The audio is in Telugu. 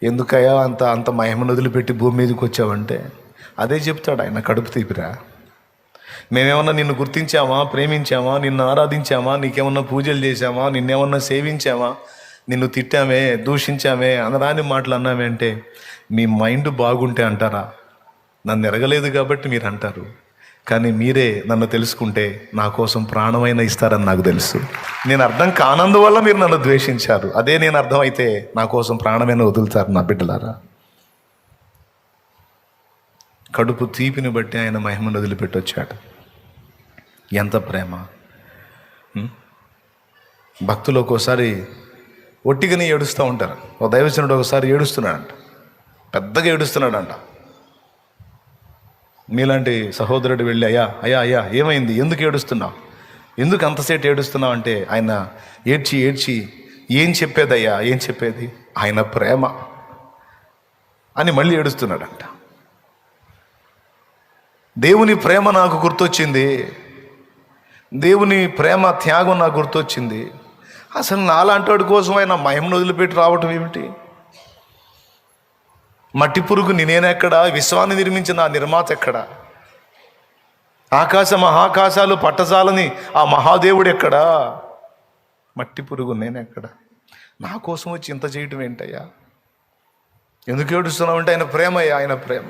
ఎందుకయ్యా అంత అంత మహిమను వదిలిపెట్టి భూమి మీదకి వచ్చావంటే అదే చెప్తాడు ఆయన, కడుపు తీపిరా. మేమేమన్నా నిన్ను గుర్తించామా, ప్రేమించామా, నిన్ను ఆరాధించామా, నీకేమన్నా పూజలు చేశామా, నిన్నేమన్నా సేవించామా, నిన్ను తిట్టామే, దూషించామే, అనరాని మాటలు అన్నామే అంటే మీ మైండ్ బాగుంటే అంటారా? నన్ను ఎరగలేదు కాబట్టి మీరు అంటారు, కానీ మీరే నన్ను తెలుసుకుంటే నా కోసం ప్రాణమైనా ఇస్తారని నాకు తెలుసు. నేను అర్థం కానందువల్ల మీరు నన్ను ద్వేషించారు. అదే నేను అర్థమైతే నా కోసం ప్రాణమైనా వదులుతారు నా బిడ్డలారా. కడుపు తీపిని బట్టి ఆయన మహిమను వదిలిపెట్టొచ్చాడు. ఎంత ప్రేమ! భక్తులు ఒక్కోసారి ఒట్టిగానే ఏడుస్తూ ఉంటారు. ఓ దైవజనుడు ఒకసారి ఏడుస్తున్నాడంట, పెద్దగా ఏడుస్తున్నాడంట. మీలాంటి సహోదరుడు వెళ్ళి, అయ్యా అయ్యా అయ్యా ఏమైంది, ఎందుకు ఏడుస్తున్నావు, ఎందుకు అంతసేపు ఏడుస్తున్నావు అంటే ఆయన ఏడ్చి ఏడ్చి ఏం చెప్పేదయ్యా, ఏం చెప్పేది, ఆయన ప్రేమ అని మళ్ళీ ఏడుస్తున్నాడంట. దేవుని ప్రేమ నాకు గుర్తొచ్చింది, దేవుని ప్రేమ త్యాగం నాకు గుర్తొచ్చింది. అసలు నాలాంటి వాడి కోసం ఆయన మహిమను వదిలిపెట్టి రావటం ఏమిటి? మట్టి పురుగు నేనెక్కడా, విశ్వాన్ని నిర్మించిన ఆ నిర్మాత ఎక్కడా, ఆకాశ మహాకాశాలు పట్టజాలని ఆ మహాదేవుడు ఎక్కడా, మట్టి పురుగు నేనెక్కడా, నా కోసం వచ్చి ఇంత చేయటం ఏంటయ్యా, ఎందుకు ఏడుస్తున్నావు అంటే ఆయన ప్రేమయ్యా, ఆయన ప్రేమ.